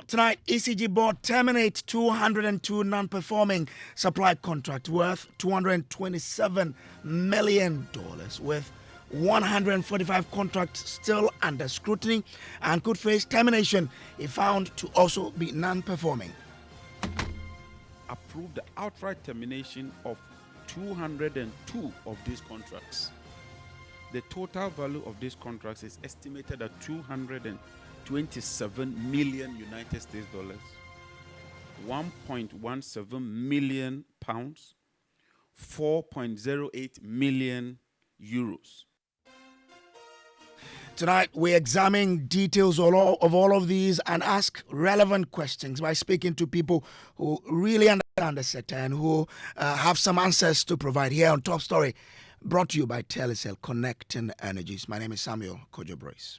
Tonight, ECG board terminates 202 non-performing supply contract worth $227 million, with 145 contracts still under scrutiny and could face termination if found to also be non-performing. Approved the outright termination of 202 of these contracts. The total value of these contracts is estimated at 227 million United States dollars, 1.17 million pounds, 4.08 million euros. Tonight, we examine details of all of these and ask relevant questions by speaking to people who really understand the sector and who have some answers to provide here on Top Story, brought to you by Telecel Connecting Energies. My name is Samuel Kojo-Brace.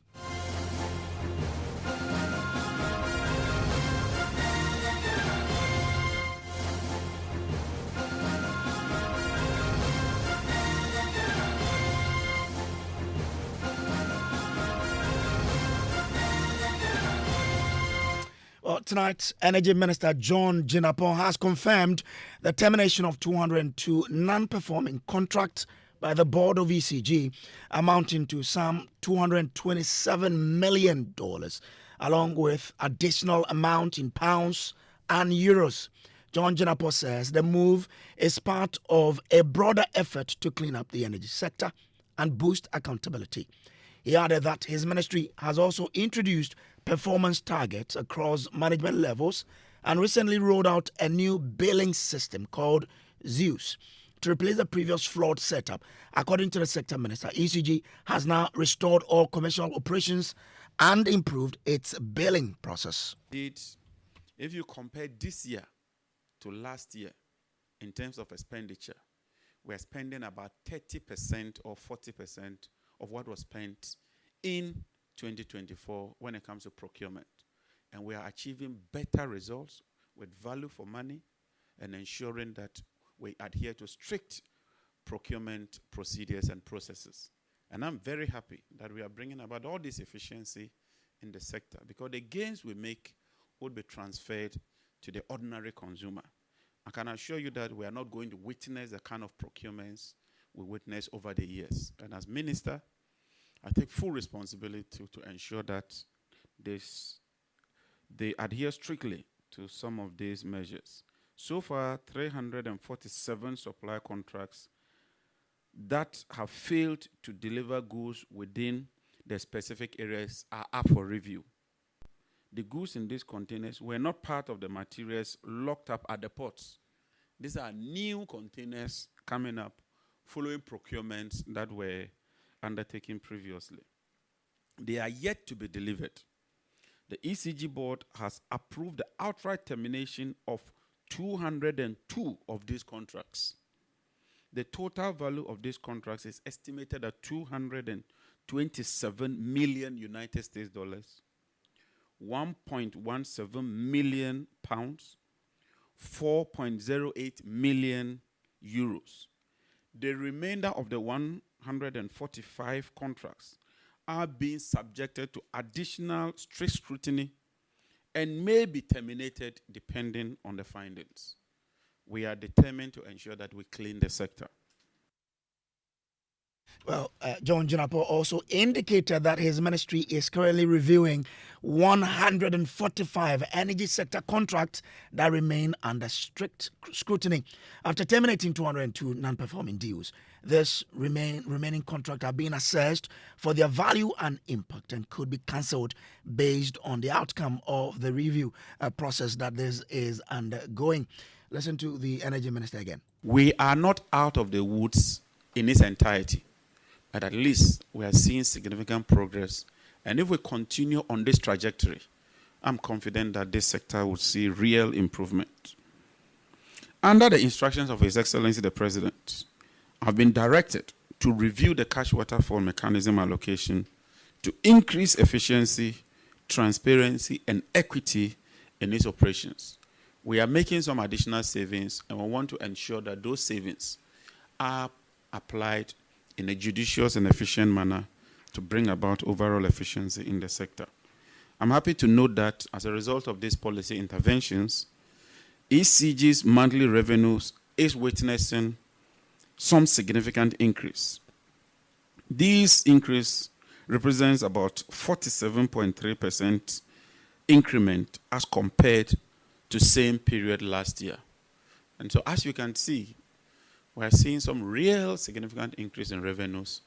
Well, tonight, Energy Minister John Jinapong has confirmed the termination of 202 non-performing contracts by the board of ECG, amounting to some $227 million, along with additional amount in pounds and euros. John Jinapong says the move is part of a broader effort to clean up the energy sector and boost accountability. He added that his ministry has also introduced performance targets across management levels and recently rolled out a new billing system called Zeus to replace the previous flawed setup. According to the sector minister, ECG has now restored all commercial operations and improved its billing process. If you compare this year to last year in terms of expenditure, we're spending about 30% or 40% of what was spent in 2024 when it comes to procurement. And we are achieving better results with value for money and ensuring that we adhere to strict procurement procedures and processes. And I'm very happy that we are bringing about all this efficiency in the sector, because the gains we make would be transferred to the ordinary consumer. I can assure you that we are not going to witness the kind of procurements we witnessed over the years. And as minister, I take full responsibility to ensure that they adhere strictly to some of these measures. So far, 347 supply contracts that have failed to deliver goods within the specific areas are up for review. The goods in these containers were not part of the materials locked up at the ports. These are new containers coming up following procurements that were undertaken previously. They are yet to be delivered. The ECG board has approved the outright termination of 202 of these contracts. The total value of these contracts is estimated at 227 million United States dollars, 1.17 million pounds, 4.08 million euros. The remainder of the 145 contracts are being subjected to additional strict scrutiny and may be terminated depending on the findings. We are determined to ensure that we clean the sector. Well, John Jinapong also indicated that his ministry is currently reviewing 145 energy sector contracts that remain under strict scrutiny. After terminating 202 non-performing deals, this remaining contracts are being assessed for their value and impact and could be cancelled based on the outcome of the review process that this is undergoing. Listen to the Energy Minister again. We are not out of the woods in its entirety, but at least we are seeing significant progress. And if we continue on this trajectory, I'm confident that this sector will see real improvement. Under the instructions of His Excellency the President, I've been directed to review the cash waterfall mechanism allocation to increase efficiency, transparency, and equity in its operations. We are making some additional savings, and we want to ensure that those savings are applied in a judicious and efficient manner to bring about overall efficiency in the sector. I'm happy to note that as a result of these policy interventions, ECG's monthly revenues is witnessing some significant increase. This increase represents about 47.3% increment as compared to same period last year. And so as you can see, we're seeing some real significant increase in revenues.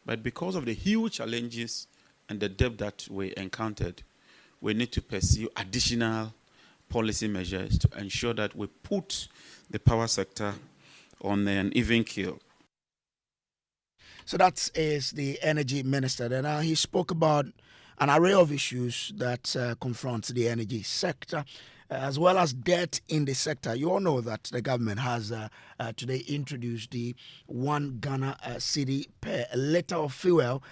But because of the huge challenges and the debt that we encountered, we need to pursue additional policy measures to ensure that we put the power sector on an even keel. So that is the energy minister. And he spoke about an array of issues that confront the energy sector, as well as debt in the sector. You all know that the government has today introduced the 1 Ghana cedi per litre of fuel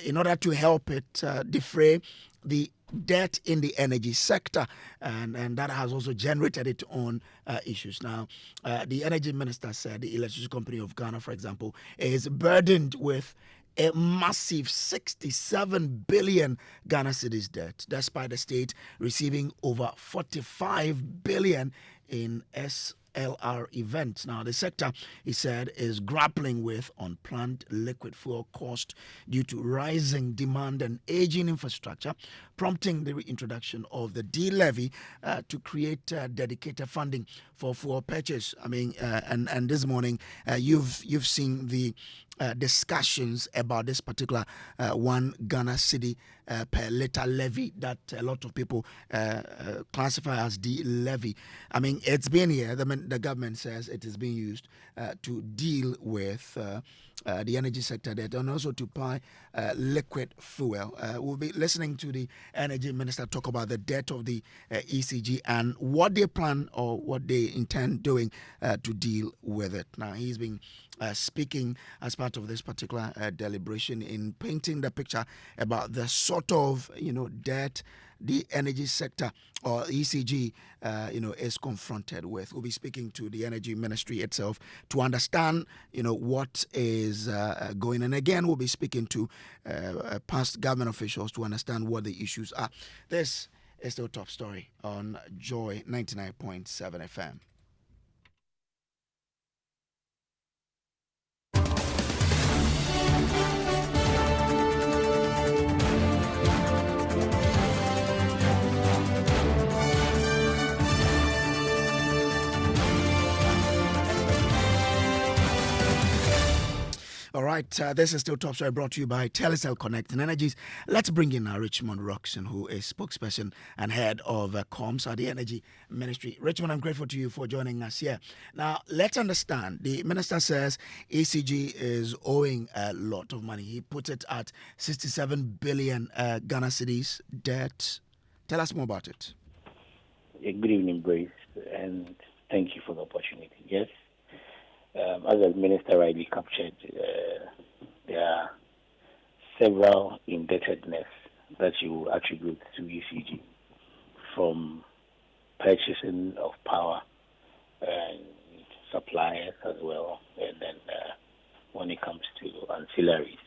in order to help it defray the debt in the energy sector, and that has also generated its own issues. Now, the energy minister said the Electricity Company of Ghana, for example, is burdened with a massive 67 billion Ghana cedis debt, despite the state receiving over 45 billion in SLR events. Now, the sector, he said, is grappling with unplanned liquid fuel cost due to rising demand and aging infrastructure, prompting the reintroduction of the D-Levy to create dedicated funding for fuel purchase. I mean, and this morning you've seen the discussions about this particular 1 Ghana cedi per litre levy that a lot of people classify as D-Levy. I mean, it's been here. The government says it is being used to deal with the energy sector debt and also to buy liquid fuel. We'll be listening to the energy minister talk about the debt of the ECG and what they plan or what they intend doing to deal with it. Now, he's been speaking as part of this particular deliberation in painting the picture about the sort of debt the energy sector or ECG is confronted with. We'll be speaking to the energy ministry itself to understand what is going on. Again, we'll be speaking to past government officials to understand what the issues are. This is the top story on Joy 99.7 FM. All right, this is still Top Story brought to you by Telecel Connect and Energies. Let's bring in Richmond Roxon, who is spokesperson and head of comms at the Energy Ministry. Richmond, I'm grateful to you for joining us here. Now, let's understand. The minister says ECG is owing a lot of money. He put it at 67 billion Ghana cedis debt. Tell us more about it. Good evening, Brace, and thank you for the opportunity. Yes. As the minister rightly captured, there are several indebtedness that you attribute to ECG, from purchasing of power and suppliers as well, and then when it comes to ancillaries,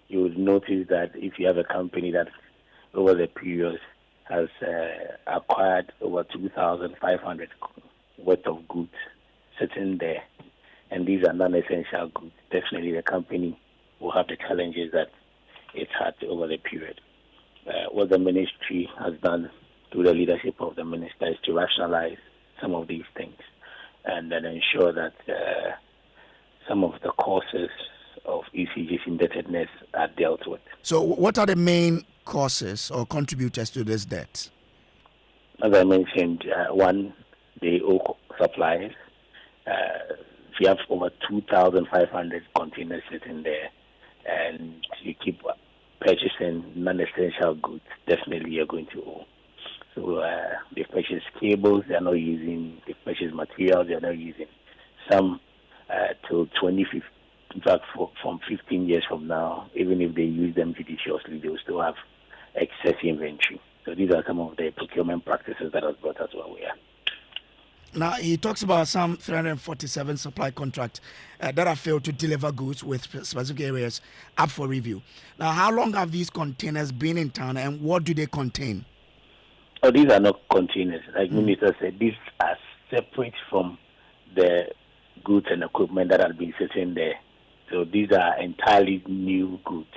you would notice that if you have a company that over the period has acquired over 2,500 worth of goods sitting there, and these are non-essential goods, definitely the company will have the challenges that it's had over the period. What the ministry has done through the leadership of the minister is to rationalize some of these things and then ensure that some of the causes of ECG's indebtedness are dealt with. So what are the main causes or contributors to this debt? As I mentioned, one, they owe suppliers. If you have over 2,500 containers sitting there and you keep purchasing non-essential goods, definitely you're going to owe. So they purchase cables, they're not using, they purchase materials, they're not using. Some till 2050, in fact, from 15 years from now, even if they use them judiciously, they'll still have excess inventory. So these are some of the procurement practices that have brought us where we are. Now, he talks about some 347 supply contracts that have failed to deliver goods with specific areas up for review. Now, how long have these containers been in town and what do they contain? Oh, these are not containers. Like Minister said, these are separate from the goods and equipment that have been sitting there. So these are entirely new goods.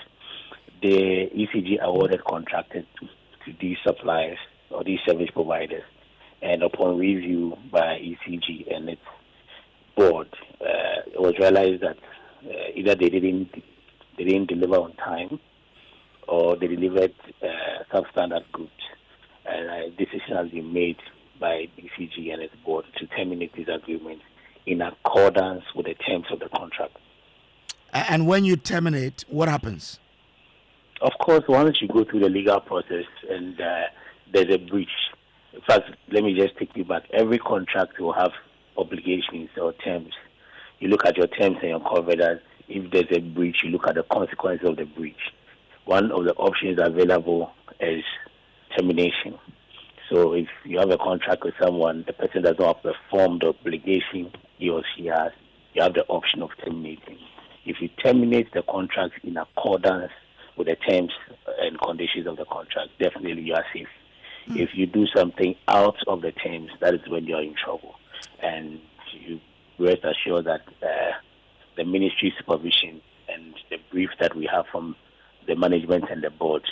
The ECG awarded contractors to these suppliers or these service providers, and upon review by ECG and its board, it was realized that either they didn't deliver on time, or they delivered substandard goods. And a decision has been made by ECG and its board to terminate these agreements in accordance with the terms of the contract. And when you terminate, what happens? Of course, once you go through the legal process and there's a breach. In fact, let me just take you back. Every contract will have obligations or terms. You look at your terms and your covenants. If there's a breach, you look at the consequences of the breach. One of the options available is termination. So if you have a contract with someone, the person does not perform the obligation he or she has, you have the option of terminating. If you terminate the contract in accordance with the terms and conditions of the contract, definitely you are safe. If you do something out of the terms, that is when you are in trouble. And you rest assured that the ministry supervision and the brief that we have from the management and the board,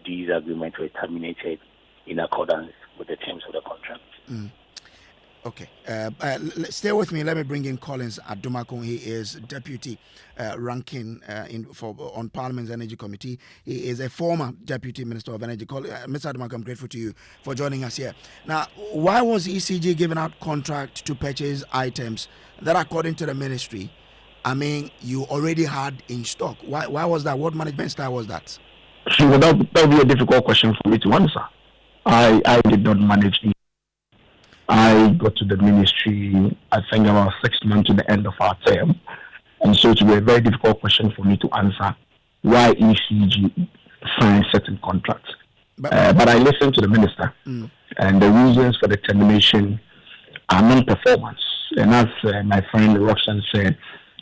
these agreements were terminated in accordance with the terms of the contract. Okay. Stay with me. Let me bring in Collins Adumakun. He is Deputy Ranking on Parliament's Energy Committee. He is a former Deputy Minister of Energy. Mr. Adumakun, I'm grateful to you for joining us here. Now, why was ECG giving out contract to purchase items that, according to the ministry, you already had in stock? Why was that? What management style was that? So that would be a difficult question for me to answer. I did not manage it. I got to the ministry, I think, about 6 months to the end of our term. And so it will be a very difficult question for me to answer why ECG signed certain contracts. But I listened to the minister, and the reasons for the termination are non-performance. And as my friend Roxanne said,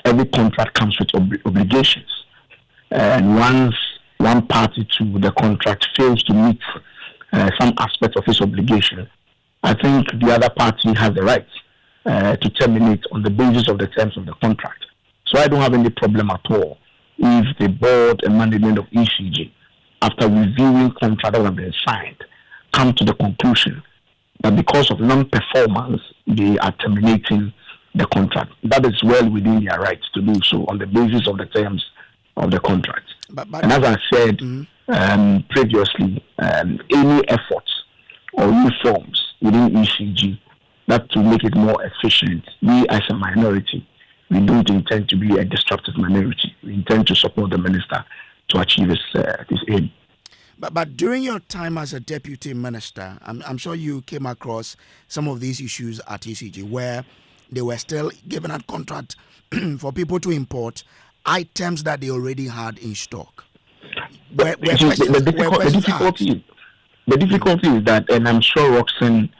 every contract comes with obligations. And once one party to the contract fails to meet some aspect of its obligation, I think the other party has the right to terminate on the basis of the terms of the contract. So I don't have any problem at all if the board and management of ECG, after reviewing contracts that have been signed, come to the conclusion that because of non-performance, they are terminating the contract. That is well within their rights to do so on the basis of the terms of the contract. But and as I said previously, any efforts or reforms within ECG that to make it more efficient, we as a minority, we don't intend to be a disruptive minority. We intend to support the minister to achieve his aim. But during your time as a deputy minister, I'm sure you came across some of these issues at ECG where they were still giving out contract for people to import items that they already had in stock. The difficulty is that, and I'm sure Roxanne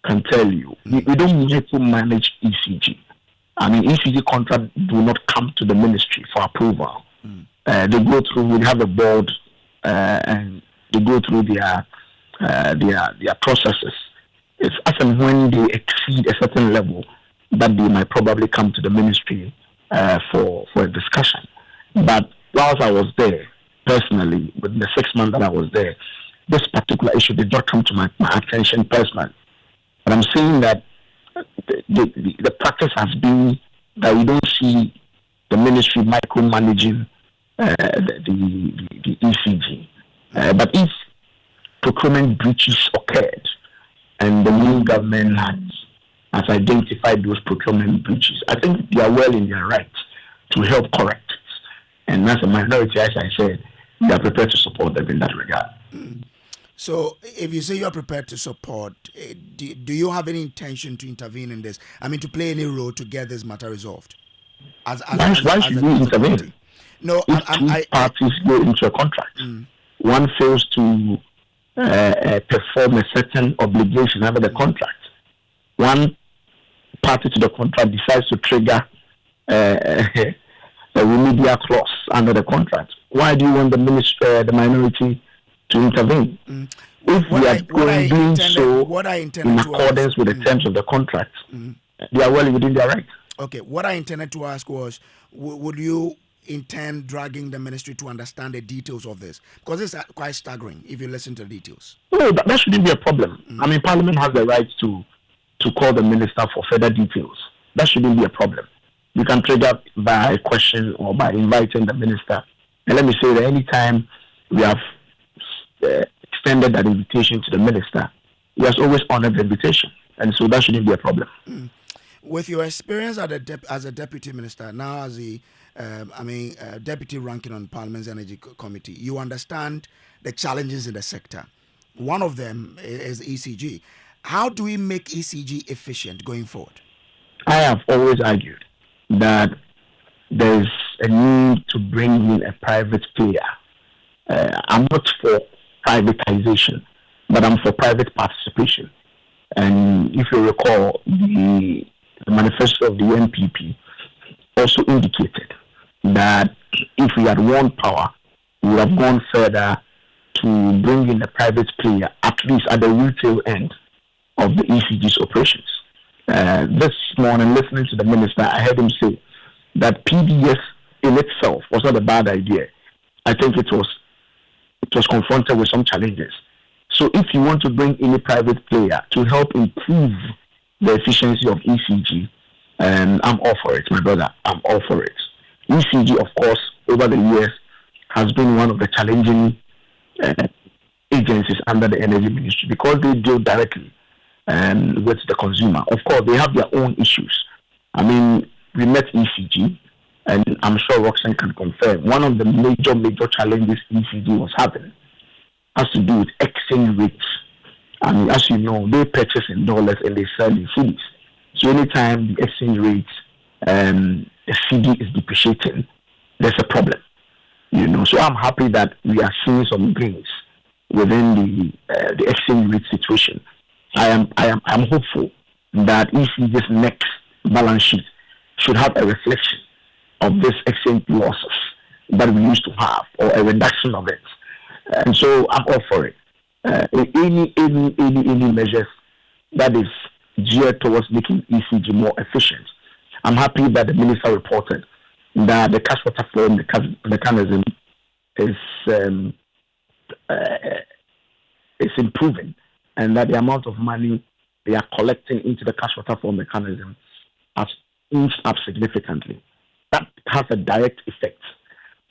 can tell you, we don't need to manage ECG. ECG contracts do not come to the ministry for approval. They go through, we have a board, and they go through their processes. It's as and when they exceed a certain level that they might probably come to the ministry for a discussion. But whilst I was there, personally, within the 6 months that I was there, this particular issue did not come to my attention personally. But I'm saying that the practice has been that we don't see the ministry micromanaging the ECG. But if procurement breaches occurred and the new government has identified those procurement breaches, I think they are well in their right to help correct it. And as a minority, as I said, we are prepared to support them in that regard. So if you say you are prepared to support, do you have any intention to intervene in this? To play any role to get this matter resolved? Why should we intervene? No, if two parties go into a contract, one fails to perform a certain obligation under the contract, one party to the contract decides to trigger a remedial clause under the contract, why do you want the minority to intervene? If we are doing so in accordance with the terms of the contract, they are well within their right. Okay, what I intended to ask was, would you intend dragging the ministry to understand the details of this? Because it's quite staggering if you listen to the details. No, that shouldn't be a problem. I mean, Parliament has the right to call the minister for further details. That shouldn't be a problem. You can trigger by a question or by inviting the minister. And let me say that anytime we have extended that invitation to the minister, he has always honored the invitation. And so that shouldn't be a problem. With your experience as a deputy minister, now as a deputy ranking on Parliament's Energy Committee, you understand the challenges in the sector. One of them is ECG. How do we make ECG efficient going forward? I have always argued that there's a need to bring in a private player. I'm not for privatization, but I'm for private participation. And if you recall, the manifesto of the NPP also indicated that if we had won power, we would have gone further to bring in a private player, at least at the retail end of the ECG's operations. This morning, listening to the minister, I heard him say that PDS in itself was not a bad idea. I think it was confronted with some challenges. So if you want to bring in a private player to help improve the efficiency of ECG, I'm all for it, my brother. I'm all for it. ECG, of course, over the years has been one of the challenging agencies under the Energy Ministry because they deal directly with the consumer. Of course, they have their own issues. I mean, we met ECG, and I'm sure Roxanne can confirm, one of the major challenges ECG was having has to do with exchange rates. I mean, as you know, they purchase in dollars and they sell in cedis. So anytime the exchange rate, a CD is depreciating, there's a problem. So I'm happy that we are seeing some gains within the exchange rate situation. I'm hopeful that ECG's next balance sheet should have a reflection of this exchange losses that we used to have, or a reduction of it. And so I'm all for it. Any measures that is geared towards making ECG more efficient. I'm happy that the minister reported that the cash water flow mechanism is improving, and that the amount of money they are collecting into the cash water flow mechanism has inched up significantly. That has a direct effect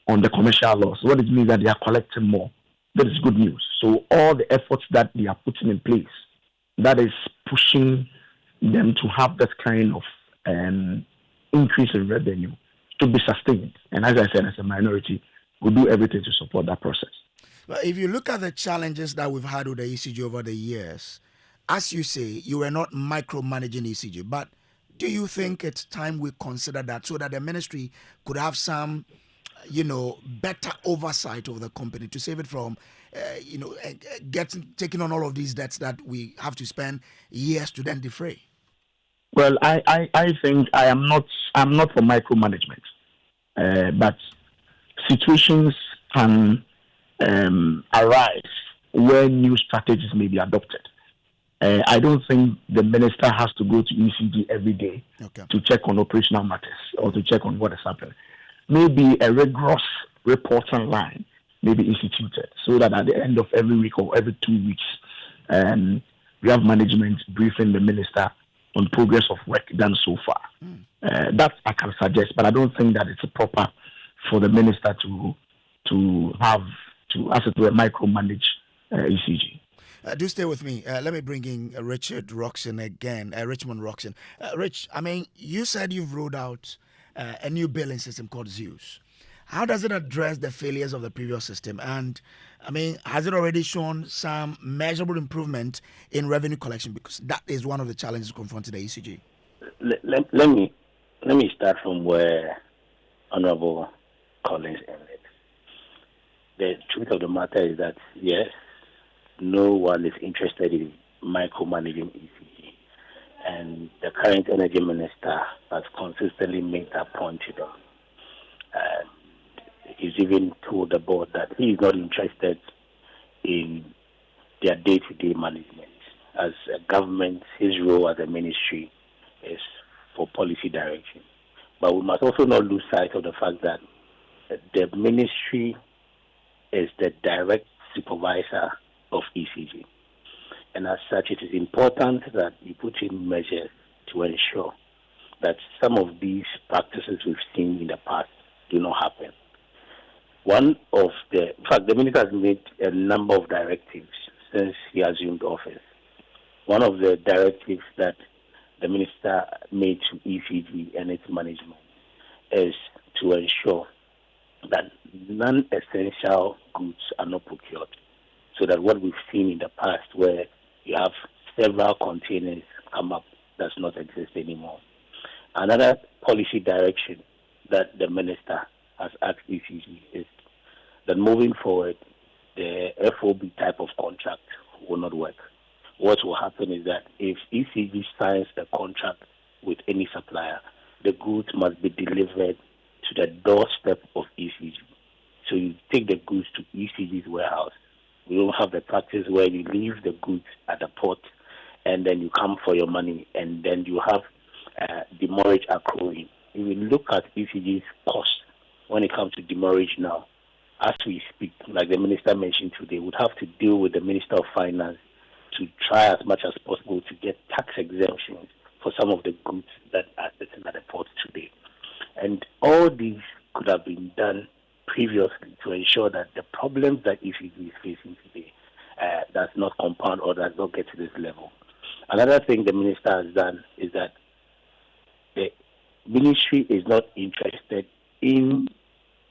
on the commercial loss. What it means that they are collecting more. That is good news. So all the efforts that they are putting in place, that is pushing them to have that kind of increase in revenue to be sustained. And as I said, as a minority, we'll do everything to support that process. But if you look at the challenges that we've had with the ECG over the years, as you say, you were not micromanaging ECG, but do you think it's time we consider that so that the ministry could have some, better oversight of the company to save it from, taking on all of these debts that we have to spend years to then defray? Well, I think I'm not for micromanagement, but situations can arise where new strategies may be adopted. I don't think the minister has to go to ECG every day to check on operational matters or to check on what has happened. Maybe a rigorous reporting line may be instituted so that at the end of every week or every 2 weeks, we have management briefing the minister on progress of work done so far. That I can suggest, but I don't think that it's proper for the minister to have to, as it were, micromanage ECG. Do stay with me. Let me bring in Richard Roxon again, Richmond Roxon. Rich, I mean, you said you've rolled out a new billing system called Zeus. How does it address the failures of the previous system? And, I mean, has it already shown some measurable improvement in revenue collection? Because that is one of the challenges confronting the ECG. Let me start from where Honorable Collins ended. The truth of the matter is that, yes, no one is interested in micromanaging ECG. and the current energy minister has consistently made that point to them. He's even told the board that he is not interested in their day-to-day management. As a government, his role as a ministry is for policy direction. But we must also not lose sight of the fact that the ministry is the direct supervisor of ECG. And as such, it is important that you put in measures to ensure that some of these practices we've seen in the past do not happen. In fact, the minister has made a number of directives since he assumed office. One of the directives that the minister made to ECG and its management is to ensure that non-essential goods are not procured, so that what we've seen in the past where you have several containers come up does not exist anymore. Another policy direction that the minister has asked ECG is that moving forward, the FOB type of contract will not work. What will happen is that if ECG signs a contract with any supplier, the goods must be delivered to the doorstep of ECG. So you take the goods to ECG's warehouse. We don't have the practice where you leave the goods at the port and then you come for your money and then you have demurrage accruing. If we look at ECG's cost when it comes to demurrage now, as we speak, like the minister mentioned today, would have to deal with the Minister of Finance to try as much as possible to get tax exemptions for some of the goods that are sitting at the port today. And all these could have been done previously to ensure that the problems that ECG is facing today does not compound or does not get to this level. Another thing the minister has done is that the ministry is not interested in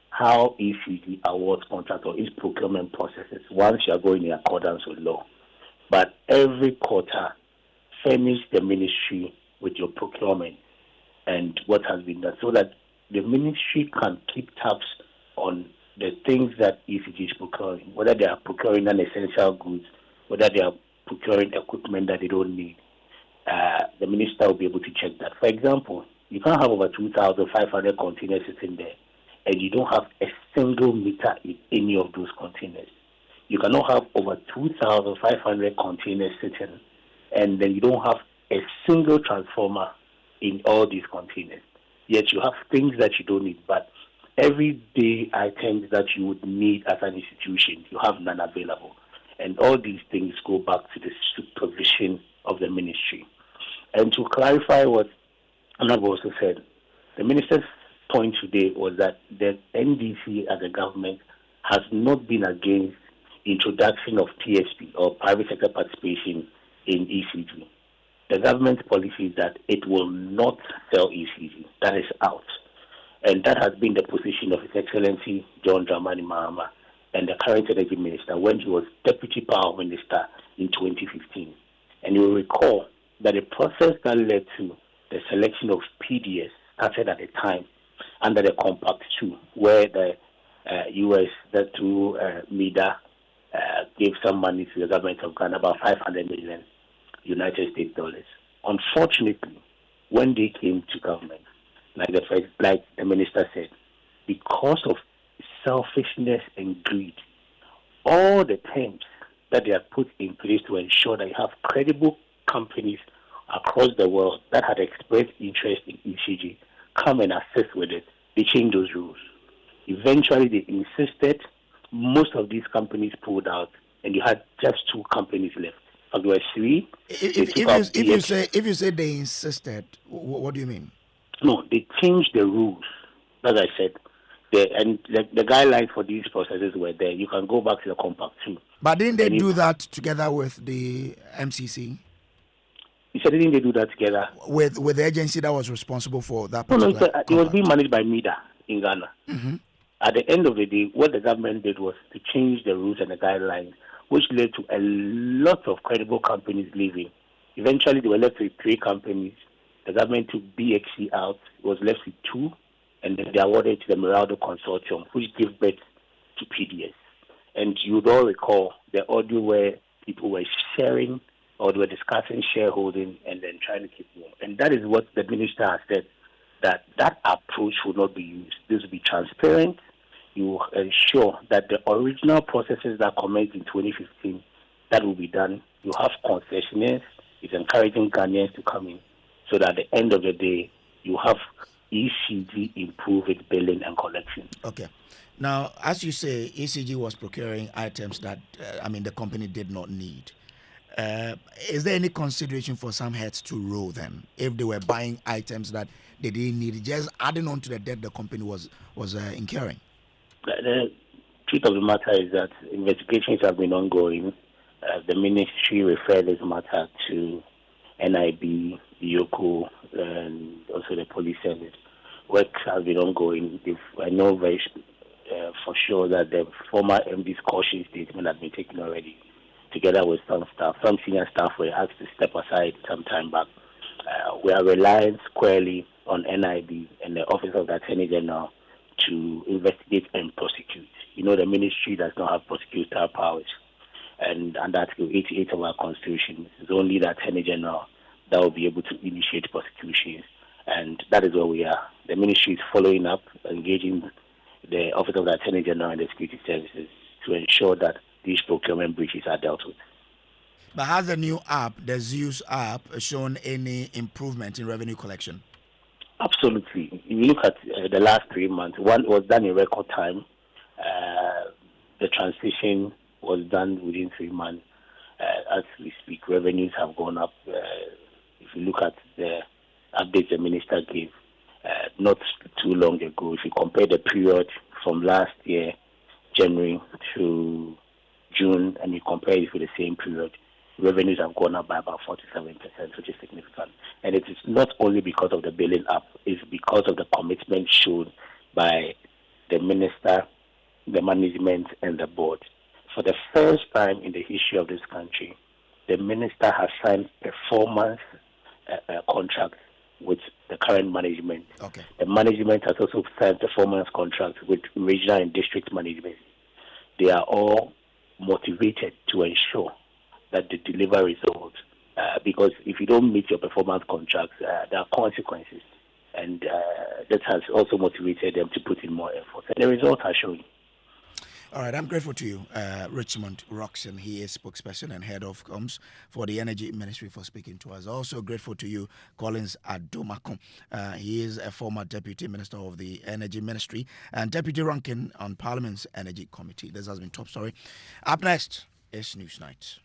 how ECG awards contract or its procurement processes once you are going in accordance with law. But every quarter, furnish the ministry with your procurement and what has been done so that the ministry can keep tabs on the things that ECG is procuring, whether they are procuring non-essential goods, whether they are procuring equipment that they don't need. The minister will be able to check that. For example, you can't have over 2,500 containers sitting there and you don't have a single meter in any of those containers. You cannot have over 2,500 containers sitting and then you don't have a single transformer in all these containers. Yet you have things that you don't need, but everyday items that you would need as an institution, you have none available. And all these things go back to the supervision of the ministry. And to clarify what Honorable also said, the minister's point today was that the NDC as a government has not been against introduction of PSP or private sector participation in ECG. The government's policy is that it will not sell ECG. That is out. And that has been the position of His Excellency John Dramani Mahama and the current energy minister when he was deputy power minister in 2015. And you will recall that the process that led to the selection of PDS started at a time under the Compact 2, where the U.S., through MEDA, gave some money to the government of Ghana, about $500 million United States dollars. Unfortunately, when they came to government, like the minister said, because of selfishness and greed, all the terms that they have put in place to ensure that you have credible companies across the world that had expressed interest in ECG come and assist with it, they changed those rules. Eventually, they insisted. Most of these companies pulled out, and you had just 2 companies left. There were 3. If you say they insisted, what do you mean? No, they changed the rules. As I said, the guidelines for these processes were there. You can go back to the Compact 2. But didn't they do that together with the MCC? You said didn't they do that together? With the agency that was responsible for that No, particular it was being managed by MEDA in Ghana. Mm-hmm. At the end of the day, what the government did was to change the rules and the guidelines, which led to a lot of credible companies leaving. Eventually, they were left with 3 companies. The government took BXC out. It was left with 2, and then they awarded to the Meraldo Consortium, which gave birth to PDS. And you would all recall the audio where people were sharing or they were discussing shareholding and then trying to keep more. And that is what the minister has said, that approach will not be used. This will be transparent. You will ensure that the original processes that commenced in 2015, that will be done. You have concessionaires. It's encouraging Ghanaians to come in so that at the end of the day, you have ECG improve its billing and collection. Okay. Now, as you say, ECG was procuring items that, the company did not need. Is there any consideration for some heads to roll then, if they were buying items that they didn't need, just adding on to the debt the company was incurring? The truth of the matter is that investigations have been ongoing. The ministry referred this matter to NIB, Yoko, and also the police service. Work has been ongoing. I know very for sure that the former MD's caution statement has been taken already, together with some staff. Some senior staff were asked to step aside some time back. We are relying squarely on NIB and the Office of the Attorney General to investigate and prosecute. The ministry does not have prosecutorial powers. And under Article 88 of our Constitution, it's only the Attorney General that will be able to initiate prosecutions. And that is where we are. The ministry is following up, engaging the Office of the Attorney General and the Security Services to ensure that these procurement breaches are dealt with. But has the new app, the Zeus app, shown any improvement in revenue collection? Absolutely. If you look at the last 3 months, one was done in record time. The transition was done within 3 months. As we speak, revenues have gone up. If you look at the updates the minister gave not too long ago, if you compare the period from last year, January to June, and you compare it with the same period, revenues have gone up by about 47%, which is significant. And it is not only because of the billing up, it's because of the commitment shown by the minister, the management, and the board. For the first time in the history of this country, the minister has signed performance contracts with the current management. Okay. The management has also signed performance contracts with regional and district management. They are all motivated to ensure that they deliver results. Because if you don't meet your performance contracts, there are consequences. And that has also motivated them to put in more effort. And the results are showing. All right, I'm grateful to you, Richmond Roxon. He is spokesperson and head of comms for the Energy Ministry, for speaking to us. Also grateful to you, Collins Adomako. He is a former Deputy Minister of the Energy Ministry and Deputy Ranking on Parliament's Energy Committee. This has been Top Story. Up next is Newsnight.